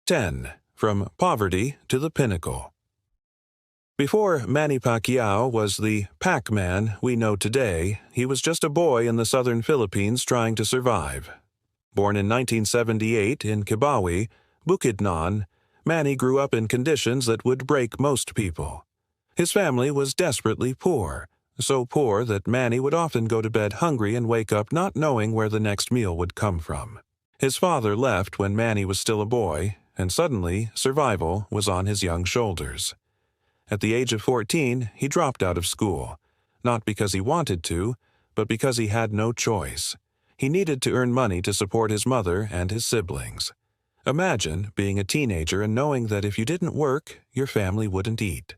10. From Poverty to the Pinnacle. Before Manny Pacquiao was the Pac-Man we know today, he was just a boy in the southern Philippines trying to survive. Born in 1978 in Kibawe, Bukidnon, Manny grew up in conditions that would break most people. His family was desperately poor, so poor that Manny would often go to bed hungry and wake up not knowing where the next meal would come from. His father left when Manny was still a boy, and suddenly survival was on his young shoulders. At the age of 14, he dropped out of school, not because he wanted to, but because he had no choice. He needed to earn money to support his mother and his siblings. Imagine being a teenager and knowing that if you didn't work, your family wouldn't eat.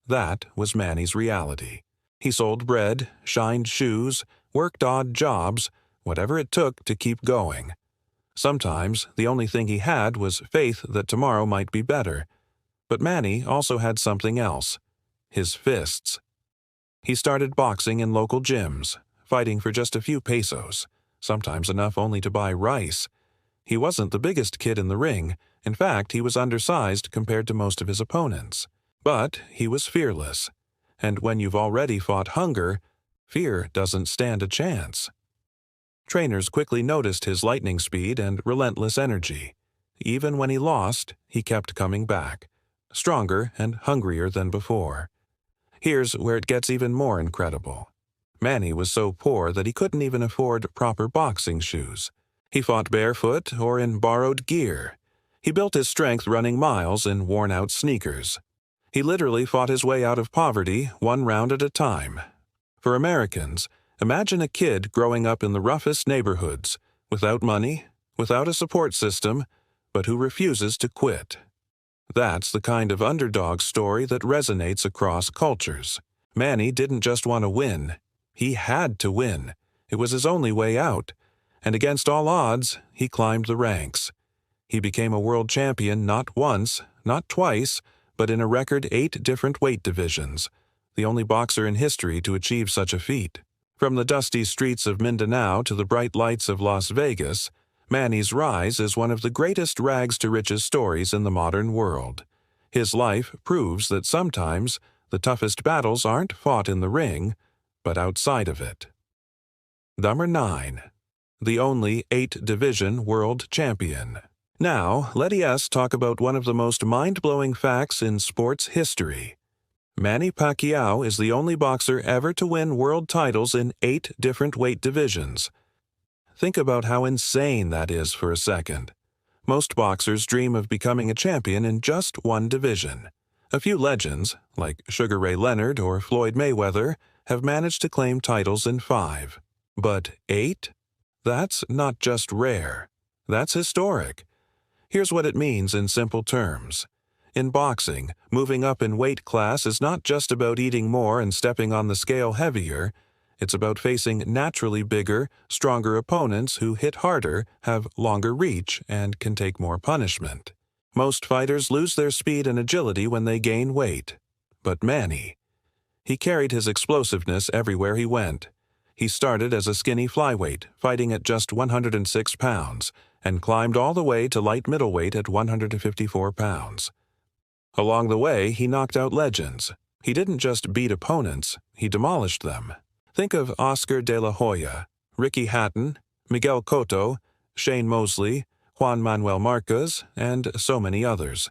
That was Manny's reality. He sold bread, shined shoes, worked odd jobs, whatever it took to keep going. Sometimes the only thing he had was faith that tomorrow might be better. But Manny also had something else: his fists. He started boxing in local gyms, fighting for just a few pesos, sometimes enough only to buy rice. He wasn't the biggest kid in the ring. In fact, he was undersized compared to most of his opponents. But he was fearless. And when you've already fought hunger, fear doesn't stand a chance. Trainers quickly noticed his lightning speed and relentless energy. Even when he lost, he kept coming back, stronger and hungrier than before. Here's where it gets even more incredible. Manny was so poor that he couldn't even afford proper boxing shoes. He fought barefoot or in borrowed gear. He built his strength running miles in worn-out sneakers. He literally fought his way out of poverty, one round at a time. For Americans, imagine a kid growing up in the roughest neighborhoods, without money, without a support system, but who refuses to quit. That's the kind of underdog story that resonates across cultures. Manny didn't just want to win. He had to win. It was his only way out. And against all odds, he climbed the ranks. He became a world champion not once, not twice, but in a record 8 different weight divisions, the only boxer in history to achieve such a feat. From the dusty streets of Mindanao to the bright lights of Las Vegas, Manny's rise is one of the greatest rags-to-riches stories in the modern world. His life proves that sometimes the toughest battles aren't fought in the ring, but outside of it. Number 9. The only 8-division world champion. Now, let us talk about one of the most mind-blowing facts in sports history. Manny Pacquiao is the only boxer ever to win world titles in 8 different weight divisions. Think about how insane that is for a second. Most boxers dream of becoming a champion in just one division. A few legends, like Sugar Ray Leonard or Floyd Mayweather, have managed to claim titles in 5. But 8? That's not just rare. That's historic. Here's what it means in simple terms. In boxing, moving up in weight class is not just about eating more and stepping on the scale heavier. It's about facing naturally bigger, stronger opponents who hit harder, have longer reach, and can take more punishment. Most fighters lose their speed and agility when they gain weight. But Manny, he carried his explosiveness everywhere he went. He started as a skinny flyweight, fighting at just 106 pounds, and climbed all the way to light middleweight at 154 pounds. Along the way, he knocked out legends. He didn't just beat opponents, he demolished them. Think of Oscar de la Hoya, Ricky Hatton, Miguel Cotto, Shane Mosley, Juan Manuel Márquez, and so many others.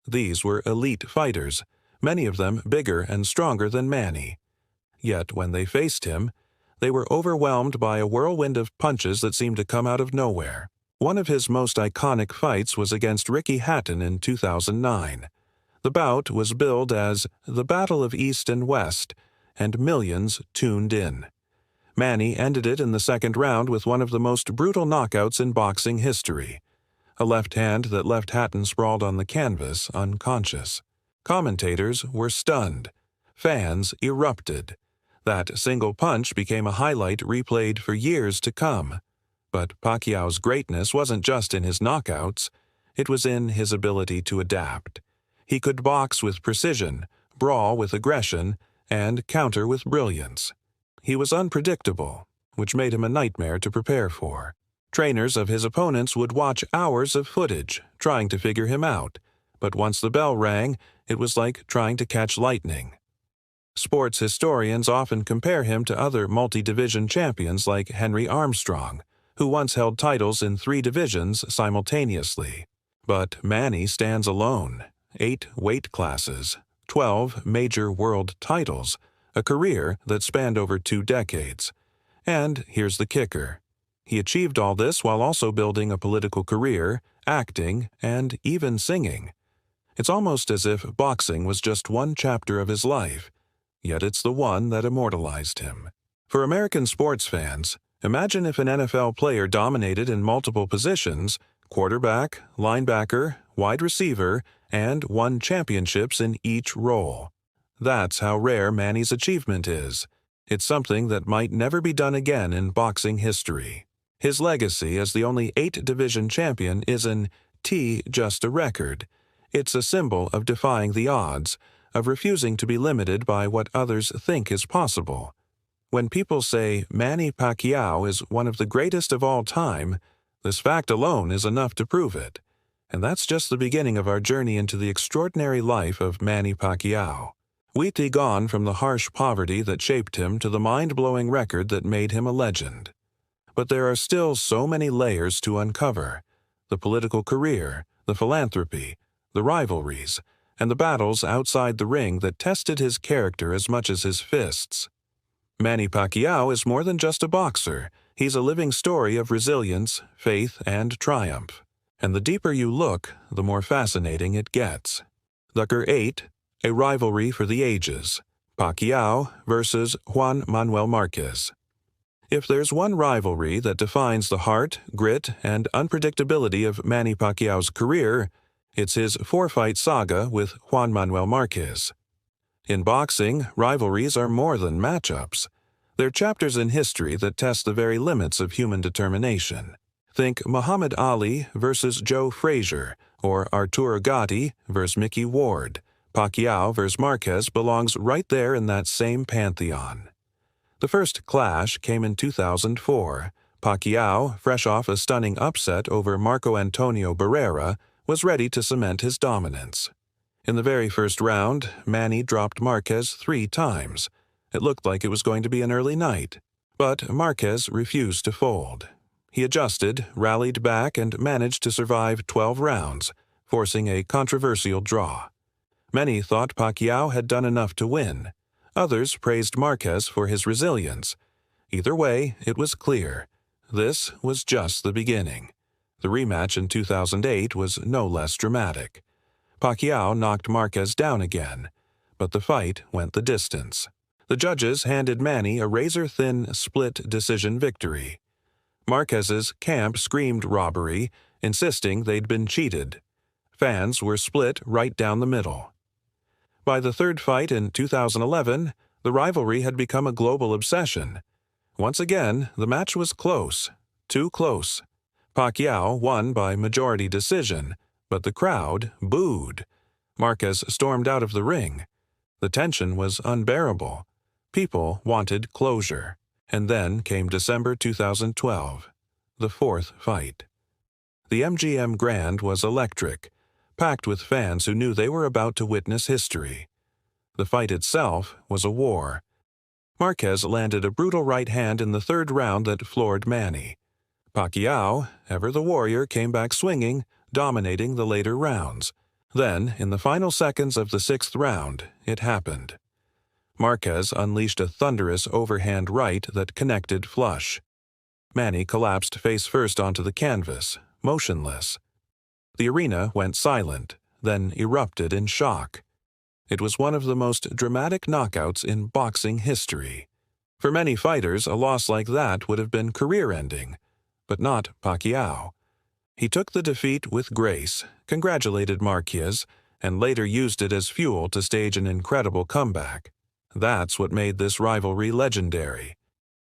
These were elite fighters, many of them bigger and stronger than Manny. Yet when they faced him, they were overwhelmed by a whirlwind of punches that seemed to come out of nowhere. One of his most iconic fights was against Ricky Hatton in 2009. The bout was billed as the Battle of East and West, and millions tuned in. Manny ended it in the second round with one of the most brutal knockouts in boxing history, a left hand that left Hatton sprawled on the canvas, unconscious. Commentators were stunned. Fans erupted. That single punch became a highlight replayed for years to come. But Pacquiao's greatness wasn't just in his knockouts. It was in his ability to adapt. He could box with precision, brawl with aggression, and counter with brilliance. He was unpredictable, which made him a nightmare to prepare for. Trainers of his opponents would watch hours of footage, trying to figure him out, but once the bell rang, it was like trying to catch lightning. Sports historians often compare him to other multi-division champions like Henry Armstrong, who once held titles in 3 divisions simultaneously. But Manny stands alone: 8 weight classes, 12 major world titles, a career that spanned over 2 decades. And here's the kicker: he achieved all this while also building a political career, acting, and even singing. It's almost as if boxing was just one chapter of his life, yet it's the one that immortalized him. For American sports fans, imagine if an NFL player dominated in multiple positions: quarterback, linebacker, wide receiver, and won championships in each role. That's how rare Manny's achievement is. It's something that might never be done again in boxing history. His legacy as the only 8-division champion isn't just a record. It's a symbol of defying the odds, of refusing to be limited by what others think is possible. When people say Manny Pacquiao is one of the greatest of all time, this fact alone is enough to prove it. And that's just the beginning of our journey into the extraordinary life of Manny Pacquiao. We've gone from the harsh poverty that shaped him to the mind-blowing record that made him a legend. But there are still so many layers to uncover: the political career, the philanthropy, the rivalries, and the battles outside the ring that tested his character as much as his fists. Manny Pacquiao is more than just a boxer. He's a living story of resilience, faith, and triumph. And the deeper you look, the more fascinating it gets. Number 8, a rivalry for the ages: Pacquiao versus Juan Manuel Márquez. If there's one rivalry that defines the heart, grit, and unpredictability of Manny Pacquiao's career, it's his 4-fight saga with Juan Manuel Márquez. In boxing, rivalries are more than matchups. They're chapters in history that test the very limits of human determination. Think Muhammad Ali versus Joe Frazier, or Arturo Gatti versus Mickey Ward. Pacquiao versus Márquez belongs right there in that same pantheon. The first clash came in 2004. Pacquiao, fresh off a stunning upset over Marco Antonio Barrera, was ready to cement his dominance. In the very first round, Manny dropped Márquez 3 times. It looked like it was going to be an early night. But Márquez refused to fold. He adjusted, rallied back, and managed to survive 12 rounds, forcing a controversial draw. Many thought Pacquiao had done enough to win. Others praised Márquez for his resilience. Either way, it was clear: this was just the beginning. The rematch in 2008 was no less dramatic. Pacquiao knocked Márquez down again, but the fight went the distance. The judges handed Manny a razor-thin split decision victory. Márquez's camp screamed robbery, insisting they'd been cheated. Fans were split right down the middle. By the third fight in 2011, the rivalry had become a global obsession. Once again, the match was close, too close. Pacquiao won by majority decision, but the crowd booed. Márquez stormed out of the ring. The tension was unbearable. People wanted closure. And then came December 2012, the 4th fight. The MGM Grand was electric, packed with fans who knew they were about to witness history. The fight itself was a war. Márquez landed a brutal right hand in the 3rd round that floored Manny. Pacquiao, ever the warrior, came back swinging, dominating the later rounds. Then, in the final seconds of the 6th round, it happened. Márquez unleashed a thunderous overhand right that connected flush. Manny collapsed face-first onto the canvas, motionless. The arena went silent, then erupted in shock. It was one of the most dramatic knockouts in boxing history. For many fighters, a loss like that would have been career-ending, but not Pacquiao. He took the defeat with grace, congratulated Márquez, and later used it as fuel to stage an incredible comeback. That's what made this rivalry legendary.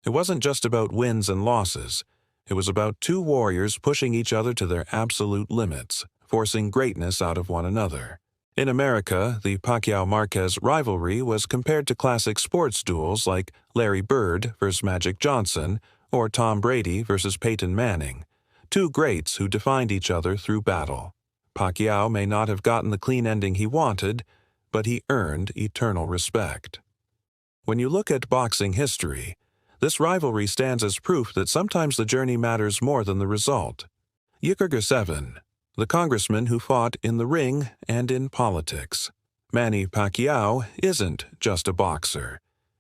It wasn't just about wins and losses. It was about 2 warriors pushing each other to their absolute limits, forcing greatness out of one another. In America, the Pacquiao-Márquez rivalry was compared to classic sports duels like Larry Bird vs. Magic Johnson or Tom Brady versus Peyton Manning, two greats who defined each other through battle. Pacquiao may not have gotten the clean ending he wanted, but he earned eternal respect. When you look at boxing history, this rivalry stands as proof that sometimes the journey matters more than the result. Yikirger 7, the congressman who fought in the ring and in politics. Manny Pacquiao isn't just a boxer.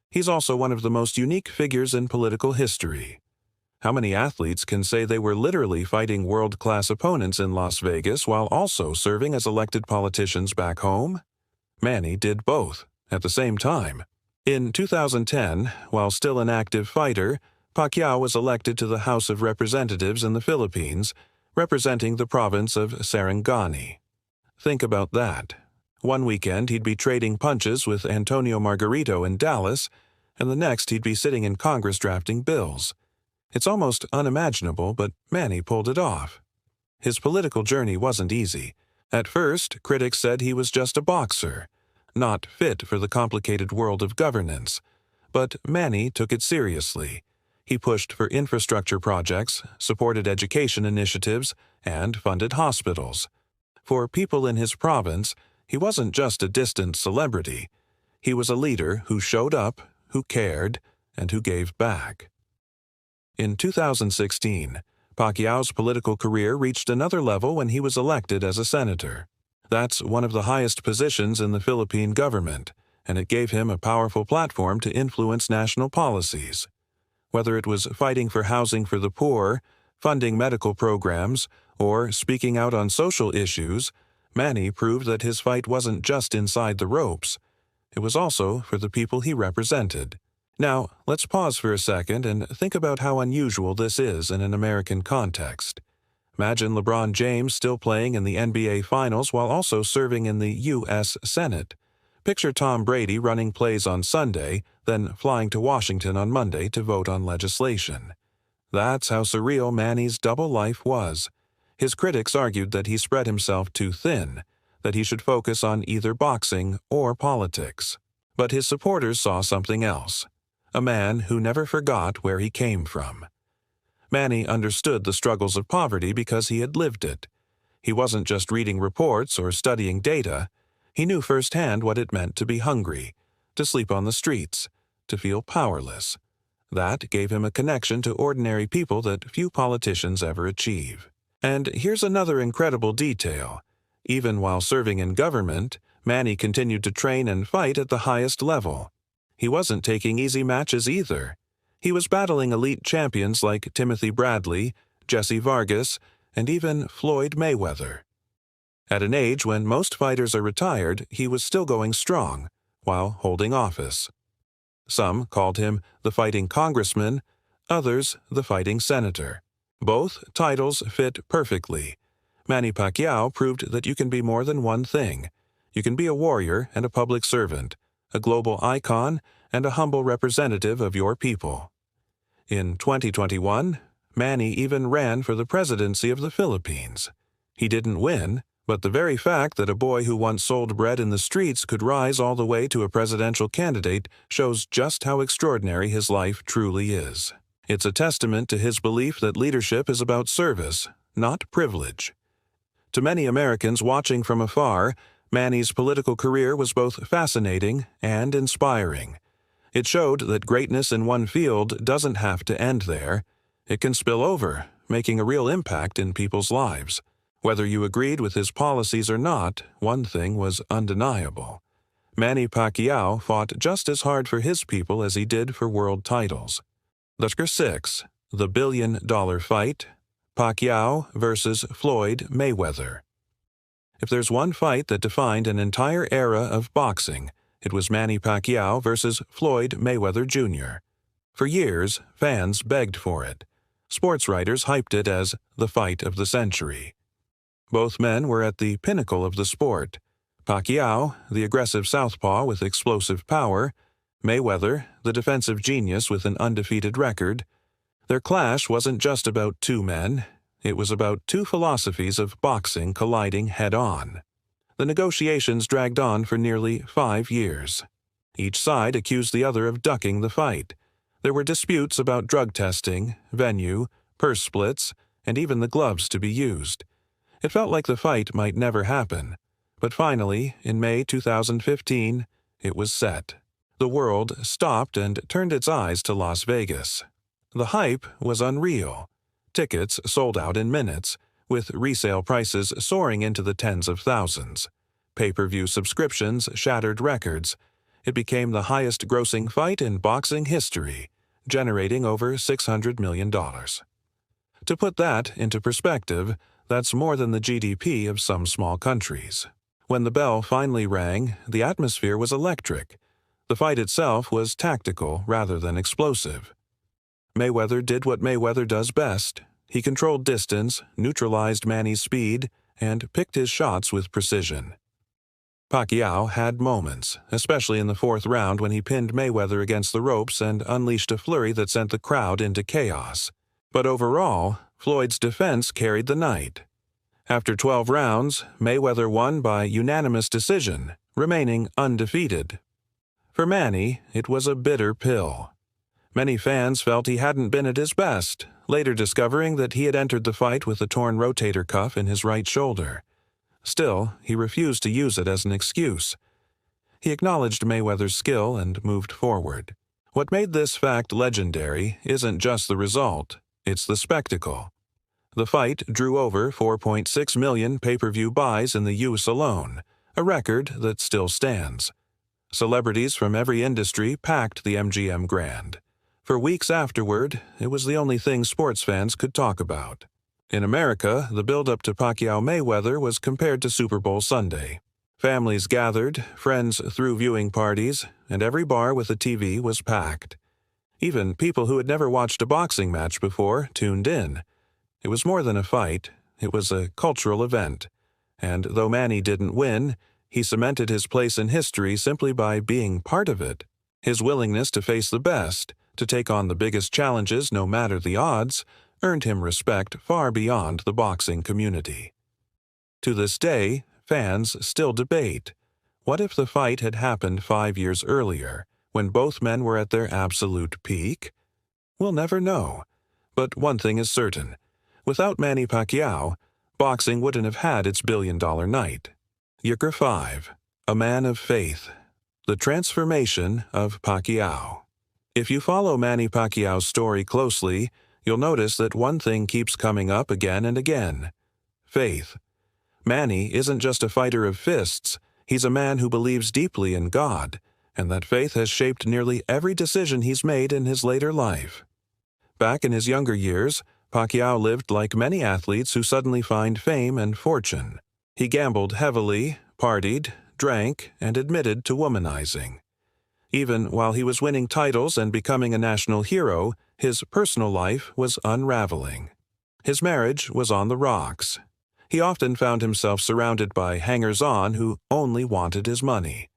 He's also one of the most unique figures in political history. How many athletes can say they were literally fighting world-class opponents in Las Vegas while also serving as elected politicians back home? Manny did both at the same time. In 2010, while still an active fighter, Pacquiao was elected to the House of Representatives in the Philippines, representing the province of Sarangani. Think about that. One weekend he'd be trading punches with Antonio Margarito in Dallas, and the next he'd be sitting in Congress drafting bills. It's almost unimaginable, but Manny pulled it off. His political journey wasn't easy. At first, critics said he was just a boxer, not fit for the complicated world of governance. But Manny took it seriously. He pushed for infrastructure projects, supported education initiatives, and funded hospitals. For people in his province, he wasn't just a distant celebrity. He was a leader who showed up, who cared, and who gave back. In 2016, Pacquiao's political career reached another level when he was elected as a senator. That's one of the highest positions in the Philippine government, and it gave him a powerful platform to influence national policies. Whether it was fighting for housing for the poor, funding medical programs, or speaking out on social issues, Manny proved that his fight wasn't just inside the ropes. It was also for the people he represented. Now, let's pause for a second and think about how unusual this is in an American context. Imagine LeBron James still playing in the NBA Finals while also serving in the U.S. Senate. Picture Tom Brady running plays on Sunday, then flying to Washington on Monday to vote on legislation. That's how surreal Manny's double life was. His critics argued that he spread himself too thin, that he should focus on either boxing or politics. But his supporters saw something else. A man who never forgot where he came from. Manny understood the struggles of poverty because he had lived it. He wasn't just reading reports or studying data. He knew firsthand what it meant to be hungry, to sleep on the streets, to feel powerless. That gave him a connection to ordinary people that few politicians ever achieve. And here's another incredible detail. Even while serving in government, Manny continued to train and fight at the highest level. He wasn't taking easy matches either. He was battling elite champions like Timothy Bradley, Jesse Vargas, and even Floyd Mayweather. At an age when most fighters are retired, he was still going strong, while holding office. Some called him the fighting congressman, others the fighting senator. Both titles fit perfectly. Manny Pacquiao proved that you can be more than one thing. You can be a warrior and a public servant, a global icon, and a humble representative of your people. In 2021, Manny even ran for the presidency of the Philippines. He didn't win, but the very fact that a boy who once sold bread in the streets could rise all the way to a presidential candidate shows just how extraordinary his life truly is. It's a testament to his belief that leadership is about service, not privilege. To many Americans watching from afar, Manny's political career was both fascinating and inspiring. It showed that greatness in one field doesn't have to end there. It can spill over, making a real impact in people's lives. Whether you agreed with his policies or not, one thing was undeniable. Manny Pacquiao fought just as hard for his people as he did for world titles. Number 6. The billion-dollar fight. Pacquiao versus Floyd Mayweather. If there's one fight that defined an entire era of boxing, it was Manny Pacquiao versus Floyd Mayweather Jr. For years, fans begged for it. Sports writers hyped it as the fight of the century. Both men were at the pinnacle of the sport. Pacquiao, the aggressive southpaw with explosive power, Mayweather, the defensive genius with an undefeated record. Their clash wasn't just about two men. It was about two philosophies of boxing colliding head-on. The negotiations dragged on for nearly 5 years. Each side accused the other of ducking the fight. There were disputes about drug testing, venue, purse splits, and even the gloves to be used. It felt like the fight might never happen. But finally, in May 2015, it was set. The world stopped and turned its eyes to Las Vegas. The hype was unreal. Tickets sold out in minutes, with resale prices soaring into the tens of thousands. Pay-per-view subscriptions shattered records. It became the highest-grossing fight in boxing history, generating over $600 million. To put that into perspective, that's more than the GDP of some small countries. When the bell finally rang, the atmosphere was electric. The fight itself was tactical rather than explosive. Mayweather did what Mayweather does best. He controlled distance, neutralized Manny's speed, and picked his shots with precision. Pacquiao had moments, especially in the fourth round when he pinned Mayweather against the ropes and unleashed a flurry that sent the crowd into chaos. But overall, Floyd's defense carried the night. After 12 rounds, Mayweather won by unanimous decision, remaining undefeated. For Manny, it was a bitter pill. Many fans felt he hadn't been at his best, later discovering that he had entered the fight with a torn rotator cuff in his right shoulder. Still, he refused to use it as an excuse. He acknowledged Mayweather's skill and moved forward. What made this fact legendary isn't just the result, it's the spectacle. The fight drew over 4.6 million pay-per-view buys in the US alone, a record that still stands. Celebrities from every industry packed the MGM Grand. For weeks afterward, it was the only thing sports fans could talk about. In America, the build-up to Pacquiao-Mayweather was compared to Super Bowl Sunday. Families gathered, friends threw viewing parties, and every bar with a TV was packed. Even people who had never watched a boxing match before tuned in. It was more than a fight, it was a cultural event. And though Manny didn't win, he cemented his place in history simply by being part of it. His willingness to face the best, to take on the biggest challenges no matter the odds, earned him respect far beyond the boxing community. To this day, fans still debate. What if the fight had happened 5 years earlier, when both men were at their absolute peak? We'll never know. But one thing is certain. Without Manny Pacquiao, boxing wouldn't have had its billion-dollar night. Yucca 5. A Man of Faith. The Transformation of Pacquiao. If you follow Manny Pacquiao's story closely, you'll notice that one thing keeps coming up again and again. Faith. Manny isn't just a fighter of fists, he's a man who believes deeply in God, and that faith has shaped nearly every decision he's made in his later life. Back in his younger years, Pacquiao lived like many athletes who suddenly find fame and fortune. He gambled heavily, partied, drank, and admitted to womanizing. Even while he was winning titles and becoming a national hero, his personal life was unraveling. His marriage was on the rocks. He often found himself surrounded by hangers-on who only wanted his money.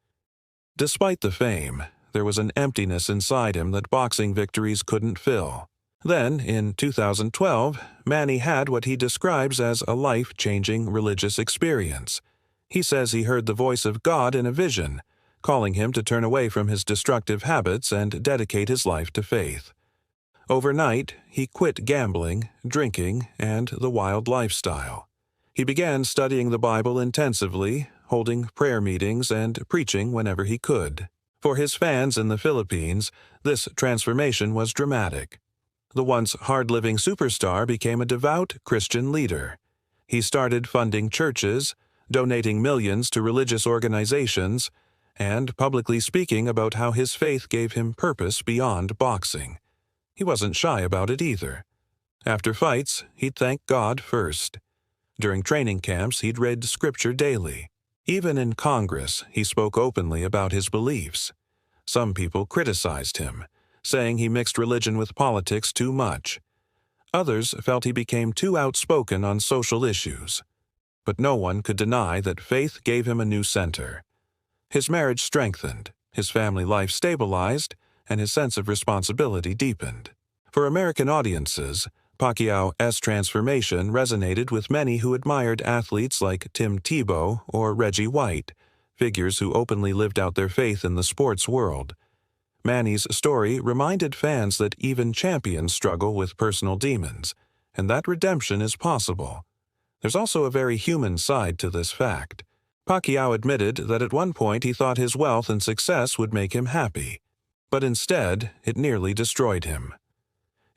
Despite the fame, there was an emptiness inside him that boxing victories couldn't fill. Then, in 2012, Manny had what he describes as a life-changing religious experience. He says he heard the voice of God in a vision, calling him to turn away from his destructive habits and dedicate his life to faith. Overnight, he quit gambling, drinking, and the wild lifestyle. He began studying the Bible intensively, holding prayer meetings and preaching whenever he could. For his fans in the Philippines, this transformation was dramatic. The once hard-living superstar became a devout Christian leader. He started funding churches, donating millions to religious organizations, and publicly speaking about how his faith gave him purpose beyond boxing. He wasn't shy about it either. After fights, he'd thank God first. During training camps, he'd read scripture daily. Even in Congress, he spoke openly about his beliefs. Some people criticized him, saying he mixed religion with politics too much. Others felt he became too outspoken on social issues. But no one could deny that faith gave him a new center. His marriage strengthened, his family life stabilized, and his sense of responsibility deepened. For American audiences, Pacquiao's transformation resonated with many who admired athletes like Tim Tebow or Reggie White, figures who openly lived out their faith in the sports world. Manny's story reminded fans that even champions struggle with personal demons, and that redemption is possible. There's also a very human side to this fact. Pacquiao admitted that at one point he thought his wealth and success would make him happy, but instead it nearly destroyed him.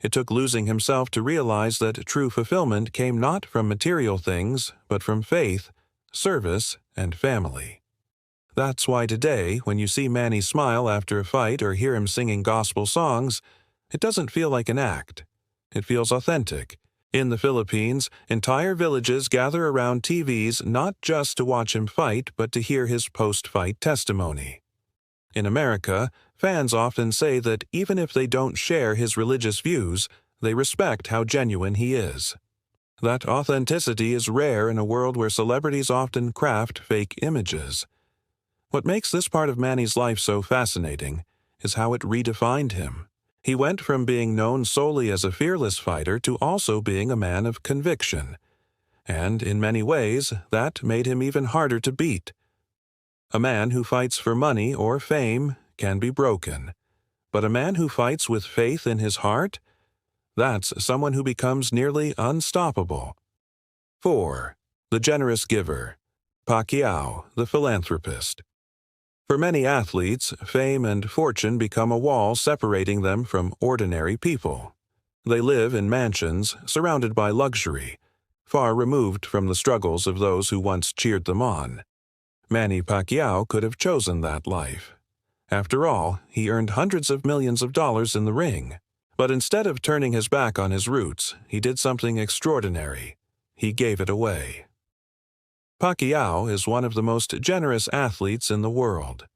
It took losing himself to realize that true fulfillment came not from material things, but from faith, service, and family. That's why today, when you see Manny smile after a fight or hear him singing gospel songs, it doesn't feel like an act. It feels authentic. In the Philippines, entire villages gather around TVs not just to watch him fight, but to hear his post-fight testimony. In America, fans often say that even if they don't share his religious views, they respect how genuine he is. That authenticity is rare in a world where celebrities often craft fake images. What makes this part of Manny's life so fascinating is how it redefined him. He went from being known solely as a fearless fighter to also being a man of conviction. And in many ways, that made him even harder to beat. A man who fights for money or fame can be broken. But a man who fights with faith in his heart? That's someone who becomes nearly unstoppable. 4. The generous giver. Pacquiao, the philanthropist. For many athletes, fame and fortune become a wall separating them from ordinary people. They live in mansions, surrounded by luxury, far removed from the struggles of those who once cheered them on. Manny Pacquiao could have chosen that life. After all, he earned hundreds of millions of dollars in the ring. But instead of turning his back on his roots, he did something extraordinary. He gave it away. Pacquiao is one of the most generous athletes in the world.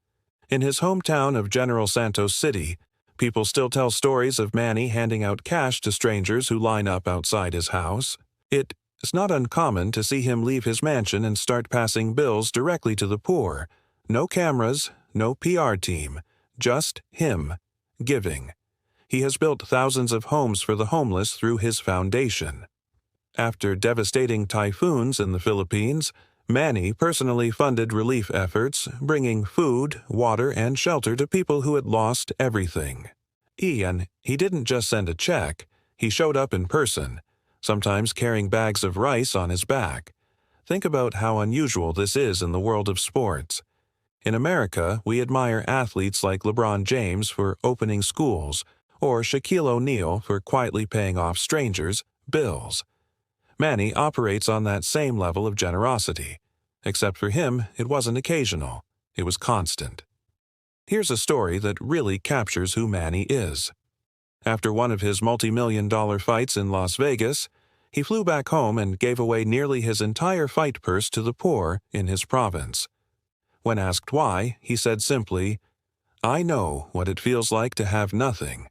In his hometown of General Santos City, people still tell stories of Manny handing out cash to strangers who line up outside his house. It is not uncommon to see him leave his mansion and start passing bills directly to the poor. No cameras, no PR team, just him, giving. He has built thousands of homes for the homeless through his foundation. After devastating typhoons in the Philippines, Manny personally funded relief efforts, bringing food, water, and shelter to people who had lost everything. And he didn't just send a check, he showed up in person, sometimes carrying bags of rice on his back. Think about how unusual this is in the world of sports. In America, we admire athletes like LeBron James for opening schools, or Shaquille O'Neal for quietly paying off strangers bills. Manny operates on that same level of generosity. Except for him, it wasn't occasional. It was constant. Here's a story that really captures who Manny is. After one of his multi-million-dollar fights in Las Vegas, he flew back home and gave away nearly his entire fight purse to the poor in his province. When asked why, he said simply, "I know what it feels like to have nothing.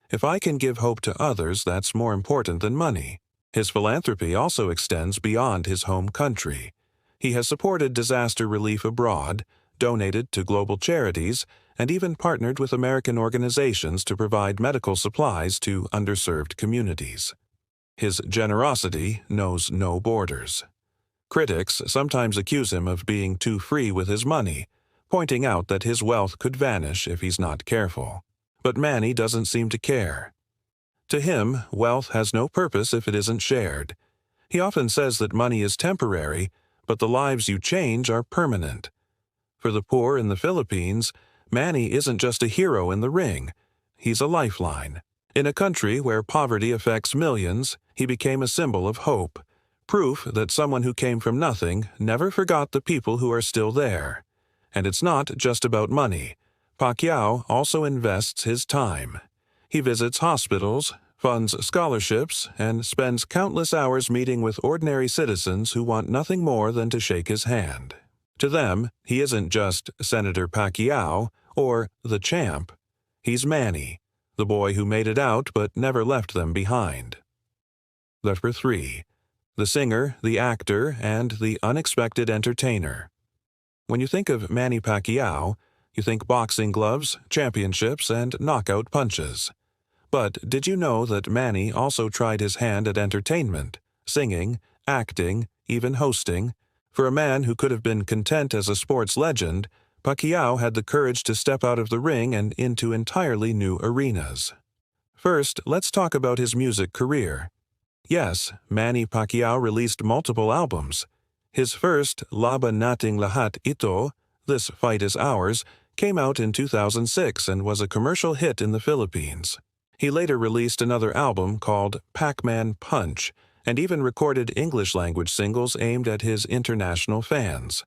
If I can give hope to others, that's more important than money." His philanthropy also extends beyond his home country. He has supported disaster relief abroad, donated to global charities, and even partnered with American organizations to provide medical supplies to underserved communities. His generosity knows no borders. Critics sometimes accuse him of being too free with his money, pointing out that his wealth could vanish if he's not careful. But Manny doesn't seem to care. To him, wealth has no purpose if it isn't shared. He often says that money is temporary, but the lives you change are permanent. For the poor in the Philippines, Manny isn't just a hero in the ring. He's a lifeline. In a country where poverty affects millions, he became a symbol of hope, proof that someone who came from nothing never forgot the people who are still there. And it's not just about money. Pacquiao also invests his time. He visits hospitals, funds scholarships, and spends countless hours meeting with ordinary citizens who want nothing more than to shake his hand. To them, he isn't just Senator Pacquiao or the champ. He's Manny, the boy who made it out but never left them behind. Number 3. The singer, the actor, and the unexpected entertainer. When you think of Manny Pacquiao, you think boxing gloves, championships, and knockout punches. But did you know that Manny also tried his hand at entertainment, singing, acting, even hosting? For a man who could have been content as a sports legend, Pacquiao had the courage to step out of the ring and into entirely new arenas. First, let's talk about his music career. Yes, Manny Pacquiao released multiple albums. His first, Laban Nating Lahat Ito, This Fight Is Ours, came out in 2006 and was a commercial hit in the Philippines. He later released another album called Pac-Man Punch, and even recorded English-language singles aimed at his international fans.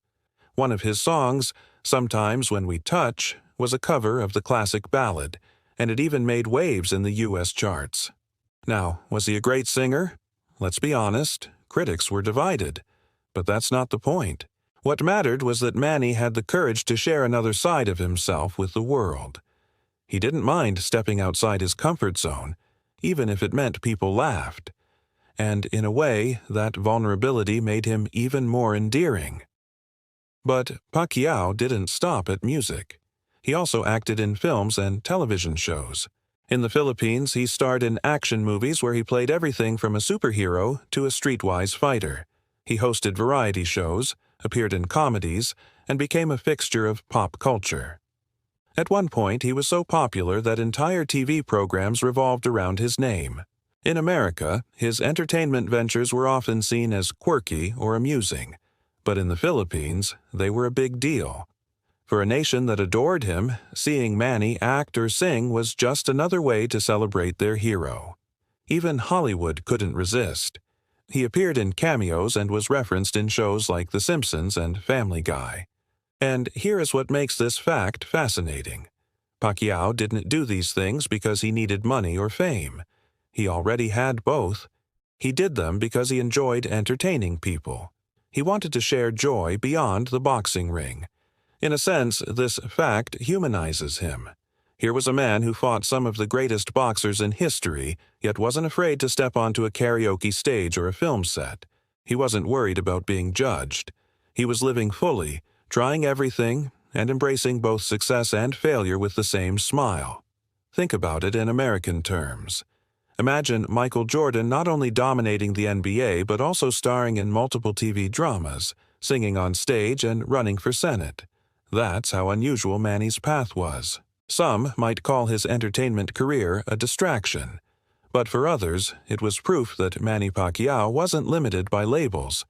One of his songs, Sometimes When We Touch, was a cover of the classic ballad, and it even made waves in the U.S. charts. Now, was he a great singer? Let's be honest, critics were divided. But that's not the point. What mattered was that Manny had the courage to share another side of himself with the world. He didn't mind stepping outside his comfort zone, even if it meant people laughed. And in a way, that vulnerability made him even more endearing. But Pacquiao didn't stop at music. He also acted in films and television shows. In the Philippines, he starred in action movies where he played everything from a superhero to a streetwise fighter. He hosted variety shows, appeared in comedies, and became a fixture of pop culture. At one point, he was so popular that entire TV programs revolved around his name. In America, his entertainment ventures were often seen as quirky or amusing, but in the Philippines, they were a big deal. For a nation that adored him, seeing Manny act or sing was just another way to celebrate their hero. Even Hollywood couldn't resist. He appeared in cameos and was referenced in shows like The Simpsons and Family Guy. And here is what makes this fact fascinating. Pacquiao didn't do these things because he needed money or fame. He already had both. He did them because he enjoyed entertaining people. He wanted to share joy beyond the boxing ring. In a sense, this fact humanizes him. Here was a man who fought some of the greatest boxers in history, yet wasn't afraid to step onto a karaoke stage or a film set. He wasn't worried about being judged. He was living fully, trying everything, and embracing both success and failure with the same smile. Think about it in American terms. Imagine Michael Jordan not only dominating the NBA but also starring in multiple TV dramas, singing on stage, and running for Senate. That's how unusual Manny's path was. Some might call his entertainment career a distraction, but for others, it was proof that Manny Pacquiao wasn't limited by labels.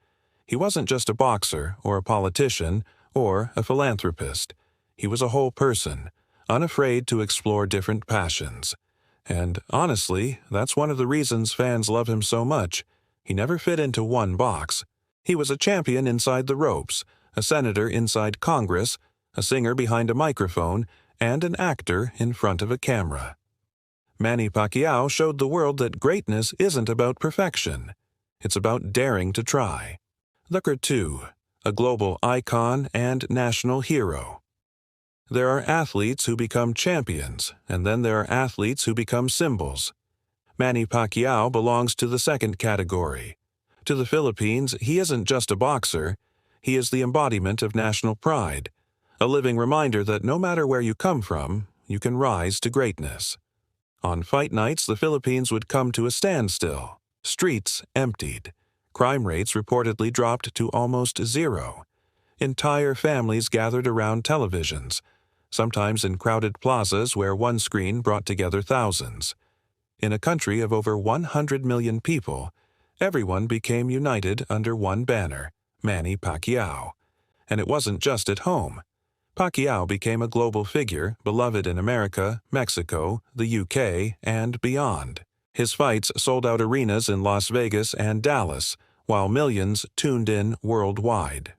He wasn't just a boxer or a politician or a philanthropist. He was a whole person, unafraid to explore different passions. And honestly, that's one of the reasons fans love him so much. He never fit into one box. He was a champion inside the ropes, a senator inside Congress, a singer behind a microphone, and an actor in front of a camera. Manny Pacquiao showed the world that greatness isn't about perfection. It's about daring to try. Look 2. A global icon and national hero. There are athletes who become champions, and then there are athletes who become symbols. Manny Pacquiao belongs to the second category. To the Philippines, he isn't just a boxer. He is the embodiment of national pride, a living reminder that no matter where you come from, you can rise to greatness. On fight nights, the Philippines would come to a standstill. Streets emptied. Crime rates reportedly dropped to almost zero. Entire families gathered around televisions, sometimes in crowded plazas where one screen brought together thousands. In a country of over 100 million people, everyone became united under one banner, Manny Pacquiao. And it wasn't just at home. Pacquiao became a global figure, beloved in America, Mexico, the UK, and beyond. His fights sold out arenas in Las Vegas and Dallas, while millions tuned in worldwide.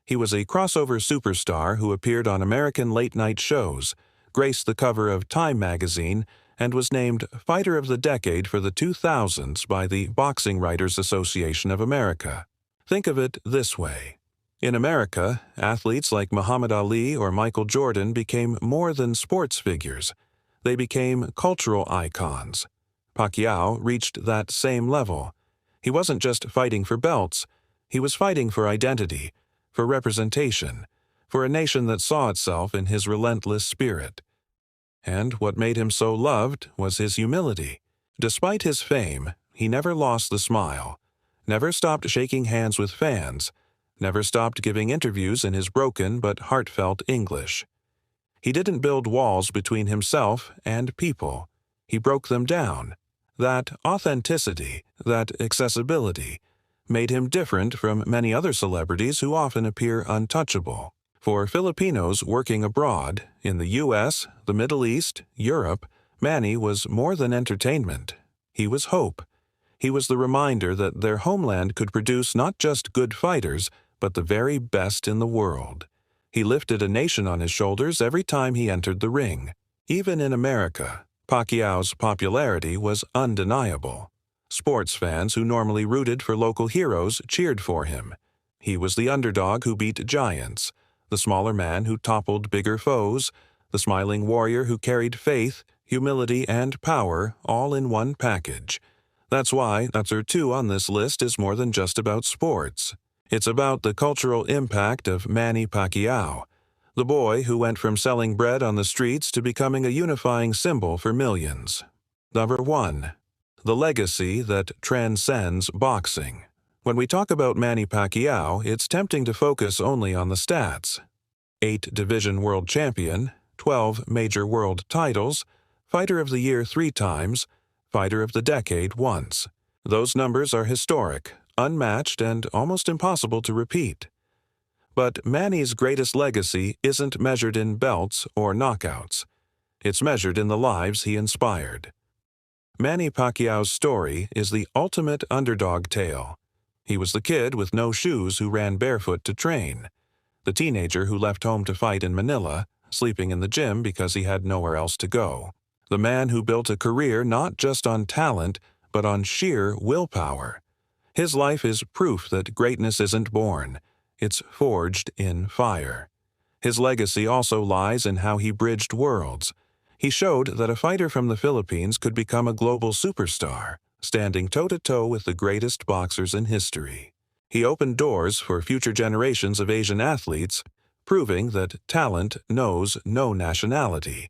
He was a crossover superstar who appeared on American late-night shows, graced the cover of Time magazine, and was named Fighter of the Decade for the 2000s by the Boxing Writers Association of America. Think of it this way. In America, athletes like Muhammad Ali or Michael Jordan became more than sports figures. They became cultural icons. Pacquiao reached that same level. He wasn't just fighting for belts. He was fighting for identity, for representation, for a nation that saw itself in his relentless spirit. And what made him so loved was his humility. Despite his fame, he never lost the smile, never stopped shaking hands with fans, never stopped giving interviews in his broken but heartfelt English. He didn't build walls between himself and people. He broke them down. That authenticity, that accessibility, made him different from many other celebrities who often appear untouchable. For Filipinos working abroad, in the U.S., the Middle East, Europe, Manny was more than entertainment. He was hope. He was the reminder that their homeland could produce not just good fighters, but the very best in the world. He lifted a nation on his shoulders every time he entered the ring. Even in America, Pacquiao's popularity was undeniable. Sports fans who normally rooted for local heroes cheered for him. He was the underdog who beat giants, the smaller man who toppled bigger foes, the smiling warrior who carried faith, humility, and power all in one package. That's why Number 2 on this list is more than just about sports. It's about the cultural impact of Manny Pacquiao, the boy who went from selling bread on the streets to becoming a unifying symbol for millions. Number 1. The legacy that transcends boxing. When we talk about Manny Pacquiao, it's tempting to focus only on the stats. 8-division world champion, 12 major world titles, Fighter of the Year 3 times, Fighter of the Decade once. Those numbers are historic, unmatched, and almost impossible to repeat. But Manny's greatest legacy isn't measured in belts or knockouts. It's measured in the lives he inspired. Manny Pacquiao's story is the ultimate underdog tale. He was the kid with no shoes who ran barefoot to train, the teenager who left home to fight in Manila, sleeping in the gym because he had nowhere else to go, the man who built a career not just on talent, but on sheer willpower. His life is proof that greatness isn't born, it's forged in fire. His legacy also lies in how he bridged worlds. He showed that a fighter from the Philippines could become a global superstar, standing toe-to-toe with the greatest boxers in history. He opened doors for future generations of Asian athletes, proving that talent knows no nationality.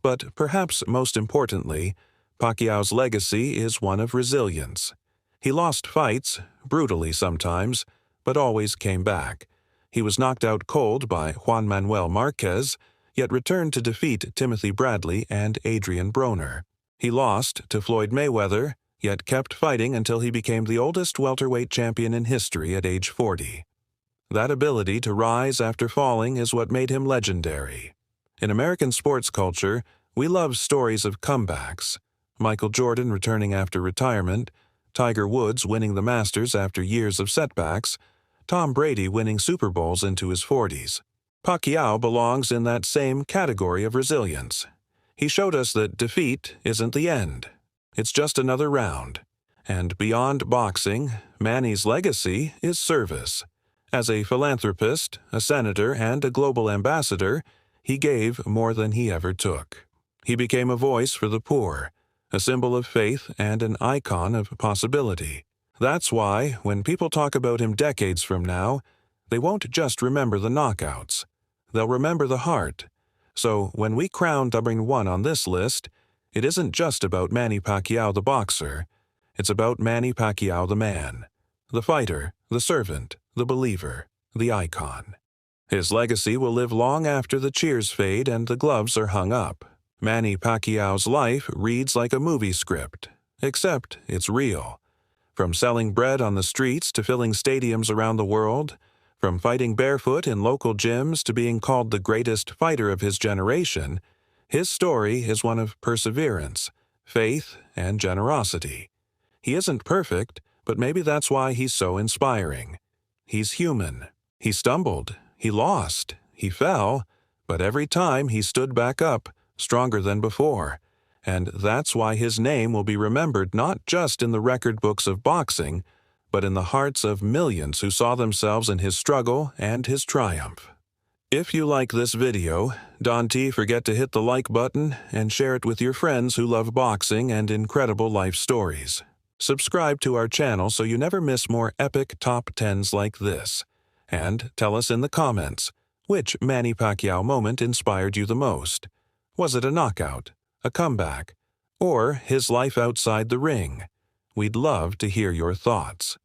But perhaps most importantly, Pacquiao's legacy is one of resilience. He lost fights, brutally sometimes, but always came back. He was knocked out cold by Juan Manuel Márquez, yet returned to defeat Timothy Bradley and Adrian Broner. He lost to Floyd Mayweather, yet kept fighting until he became the oldest welterweight champion in history at age 40. That ability to rise after falling is what made him legendary. In American sports culture, we love stories of comebacks. Michael Jordan returning after retirement, Tiger Woods winning the Masters after years of setbacks, Tom Brady winning Super Bowls into his 40s. Pacquiao belongs in that same category of resilience. He showed us that defeat isn't the end. It's just another round. And beyond boxing, Manny's legacy is service. As a philanthropist, a senator, and a global ambassador, he gave more than he ever took. He became a voice for the poor, a symbol of faith and an icon of possibility. That's why, when people talk about him decades from now, they won't just remember the knockouts. They'll remember the heart. So when we crown Number 1 on this list, it isn't just about Manny Pacquiao the boxer. It's about Manny Pacquiao the man, the fighter, the servant, the believer, the icon. His legacy will live long after the cheers fade and the gloves are hung up. Manny Pacquiao's life reads like a movie script, except it's real. From selling bread on the streets to filling stadiums around the world, from fighting barefoot in local gyms to being called the greatest fighter of his generation, his story is one of perseverance, faith, and generosity. He isn't perfect, but maybe that's why he's so inspiring. He's human. He stumbled, he lost, he fell, but every time he stood back up, stronger than before. And that's why his name will be remembered not just in the record books of boxing, but in the hearts of millions who saw themselves in his struggle and his triumph. If you like this video, don't forget to hit the like button and share it with your friends who love boxing and incredible life stories. Subscribe to our channel so you never miss more epic top 10s like this. And tell us in the comments, which Manny Pacquiao moment inspired you the most? Was it a knockout, a comeback, or his life outside the ring? We'd love to hear your thoughts.